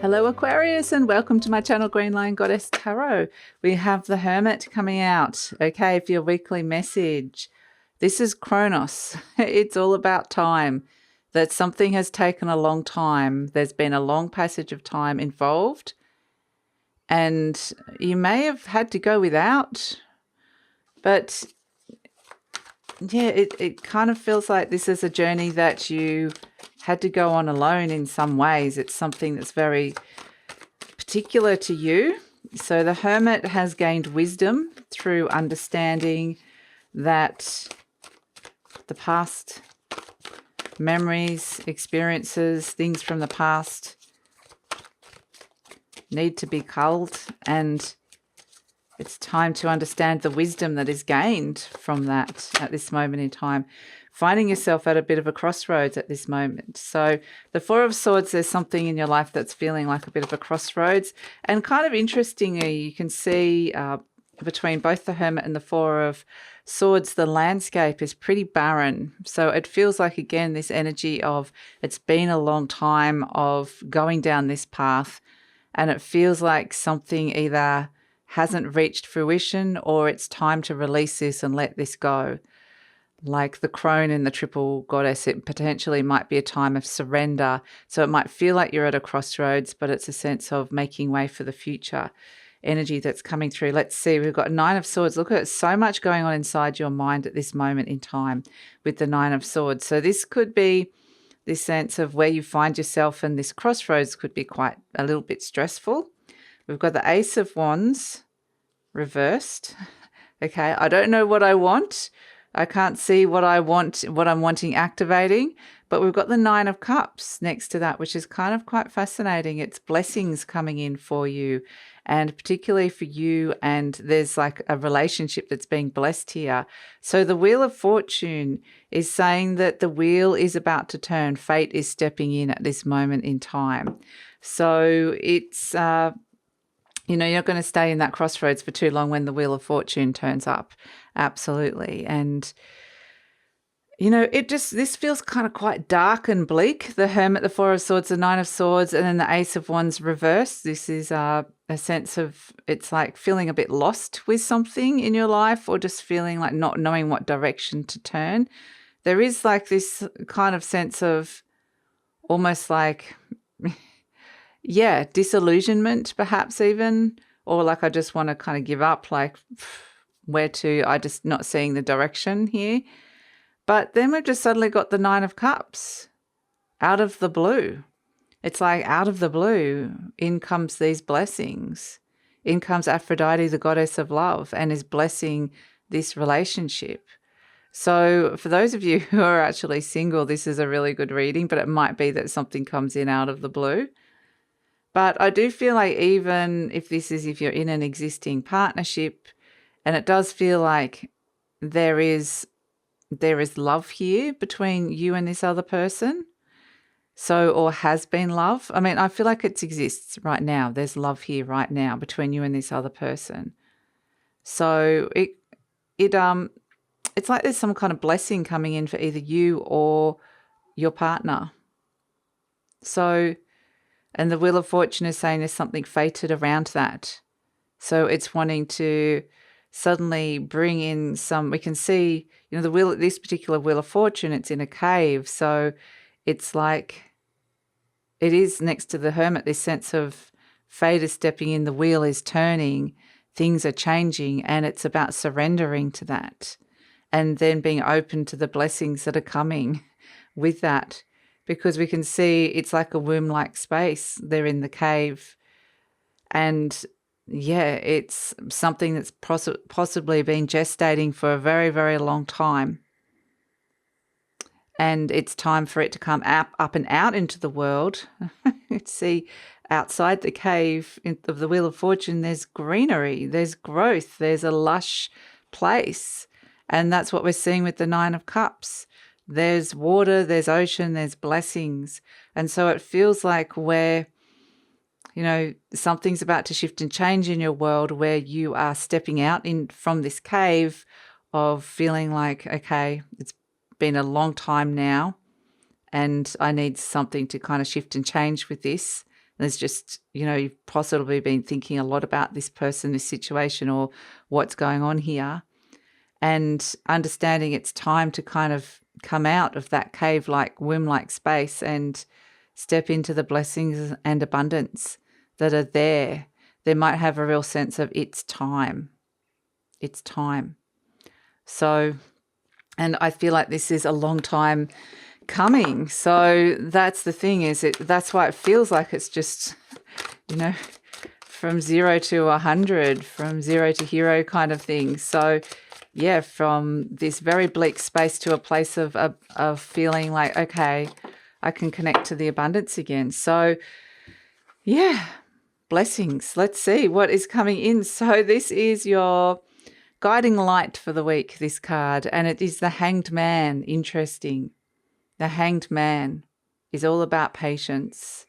Hello Aquarius, and welcome to my channel Green Lion Goddess Tarot. We have the Hermit coming out, okay, for your weekly message. This is Kronos. It's all about time, that something has taken a long time. There's been a long passage of time involved, and you may have had to go without, but yeah, it kind of feels like this is a journey that you had to go on alone in some ways. It's something that's very particular to you. So the Hermit has gained wisdom through understanding that the past memories, experiences, things from the past need to be culled, and it's time to understand the wisdom that is gained from that at this moment in time. Finding yourself at a bit of a crossroads at this moment. So the Four of Swords, there's something in your life that's feeling like a bit of a crossroads. And kind of interestingly, you can see between both the Hermit and the Four of Swords, the landscape is pretty barren. So it feels like, again, this energy of it's been a long time of going down this path, and it feels like something either hasn't reached fruition or it's time to release this and let this go. Like the crone in the triple goddess, it potentially might be a time of surrender. So it might feel like you're at a crossroads, but it's a sense of making way for the future energy that's coming through. Let's see, we've got Nine of Swords. Look at so much going on inside your mind at this moment in time with the Nine of Swords. So this could be this sense of where you find yourself, and this crossroads could be quite a little bit stressful. We've got the Ace of Wands reversed. Okay, I don't know what I want. I can't see what I want, what I'm wanting activating, but we've got the Nine of Cups next to that, which is kind of quite fascinating. It's blessings coming in for you, and particularly for you, and there's like a relationship that's being blessed here. So the Wheel of Fortune is saying that the wheel is about to turn. Fate is stepping in at this moment in time. So it's you're not going to stay in that crossroads for too long when the Wheel of Fortune turns up. Absolutely. And, this feels kind of quite dark and bleak. The Hermit, the Four of Swords, the Nine of Swords, and then the Ace of Wands reversed. This is a sense of, it's like feeling a bit lost with something in your life, or just feeling like not knowing what direction to turn. There is like this kind of sense of almost like... yeah, disillusionment perhaps even, or like I just want to kind of give up, like I just not seeing the direction here. But then we've just suddenly got the Nine of Cups out of the blue. It's like out of the blue, in comes these blessings. In comes Aphrodite, the goddess of love, and is blessing this relationship. So for those of you who are actually single, this is a really good reading, but it might be that something comes in out of the blue. But I do feel like even if you're in an existing partnership, and it does feel like there is love here between you and this other person. So, or has been love. I mean, I feel like it exists right now. There's love here right now between you and this other person. So it's like there's some kind of blessing coming in for either you or your partner. So, and the Wheel of Fortune is saying there's something fated around that. So it's wanting to suddenly bring in we can see, this particular Wheel of Fortune, it's in a cave. So it's like, it is next to the Hermit, this sense of fate is stepping in, the wheel is turning, things are changing, and it's about surrendering to that and then being open to the blessings that are coming with that. Because we can see it's like a womb-like space. They're in the cave. And yeah, it's something that's possibly been gestating for a very, very long time. And it's time for it to come up and out into the world. See, outside the cave of the Wheel of Fortune, there's greenery, there's growth, there's a lush place. And that's what we're seeing with the Nine of Cups. There's water, there's ocean, there's blessings. And so it feels like something's about to shift and change in your world, where you are stepping out from this cave of feeling like, okay, it's been a long time now and I need something to kind of shift and change with this. There's just, you know, you've possibly been thinking a lot about this person, this situation, or what's going on here, and understanding it's time to kind of come out of that cave-like, womb-like space and step into the blessings and abundance that are there. They might have a real sense of it's time. It's time. So, and I feel like this is a long time coming. So that's the thing, that's why it feels like it's just, you know, from 0 to 100, from 0 to hero kind of thing. So yeah, from this very bleak space to a place of feeling like, okay, I can connect to the abundance again. So yeah, blessings. Let's see what is coming in. So this is your guiding light for the week, this card, and it is the Hanged Man. Interesting. The Hanged Man is all about patience,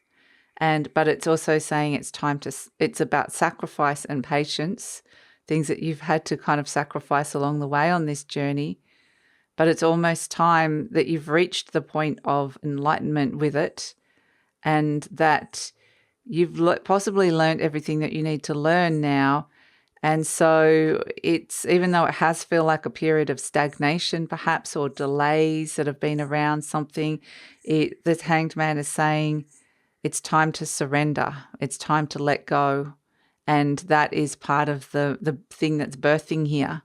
but it's also saying it's about sacrifice and patience, things that you've had to kind of sacrifice along the way on this journey. But it's almost time that you've reached the point of enlightenment with it, and that you've possibly learned everything that you need to learn now. And so it's, even though it has felt like a period of stagnation perhaps, or delays that have been around something, the Hanged Man is saying it's time to surrender. It's time to let go. And that is part of the thing that's birthing here.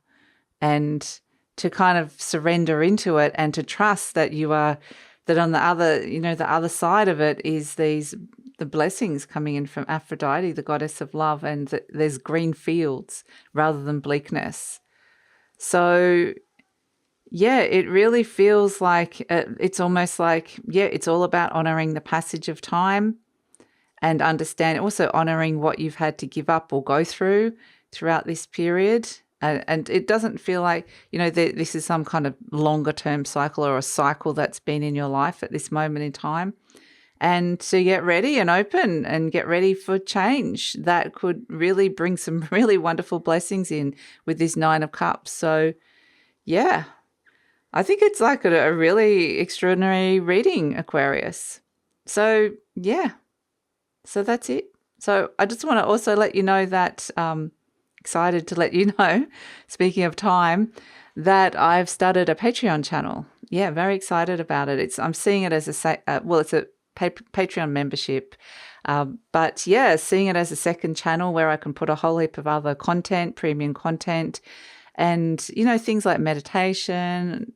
And to kind of surrender into it and to trust that that on the other, you know, the other side of it is the blessings coming in from Aphrodite, the goddess of love, and there's green fields rather than bleakness. So yeah, it really feels like it's almost like, yeah, it's all about honoring the passage of time and also honoring what you've had to give up or go through throughout this period. And it doesn't feel like, you know, this is some kind of longer term cycle or a cycle that's been in your life at this moment in time. And to get ready and open and get ready for change that could really bring some really wonderful blessings in with this 9 of Cups. So yeah, I think it's like a really extraordinary reading, Aquarius. So yeah, so that's it. So I just want to also let you know that, excited to let you know, speaking of time, that I've started a Patreon channel. Yeah, very excited about it. I'm seeing it as it's a Patreon membership. But yeah, seeing it as a second channel where I can put a whole heap of other content, premium content, and, you know, things like meditation,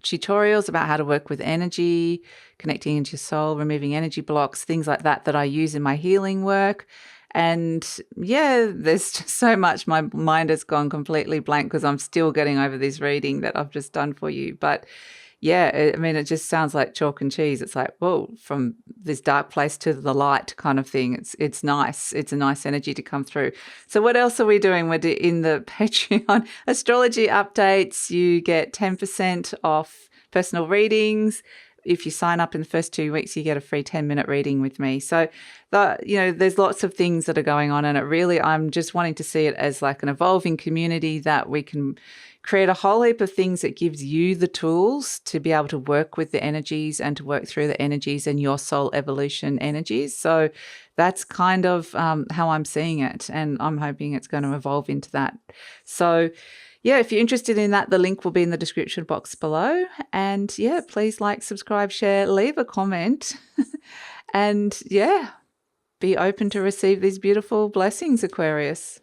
tutorials about how to work with energy, connecting into your soul, removing energy blocks, things like that I use in my healing work. And yeah, there's just so much. My mind has gone completely blank because I'm still getting over this reading that I've just done for you. But yeah, I mean, it just sounds like chalk and cheese. It's like, whoa, from this dark place to the light kind of thing. It's nice. It's a nice energy to come through. So what else are we doing? We're in the Patreon astrology updates. You get 10% off personal readings. If you sign up in the first 2 weeks, you get a free 10-minute reading with me. So, you know, there's lots of things that are going on, and I'm just wanting to see it as like an evolving community that we can create a whole heap of things that gives you the tools to be able to work with the energies and to work through the energies and your soul evolution energies. So that's kind of how I'm seeing it, and I'm hoping it's going to evolve into that. So yeah, if you're interested in that, the link will be in the description box below. And yeah, please like, subscribe, share, leave a comment. And yeah, be open to receive these beautiful blessings, Aquarius.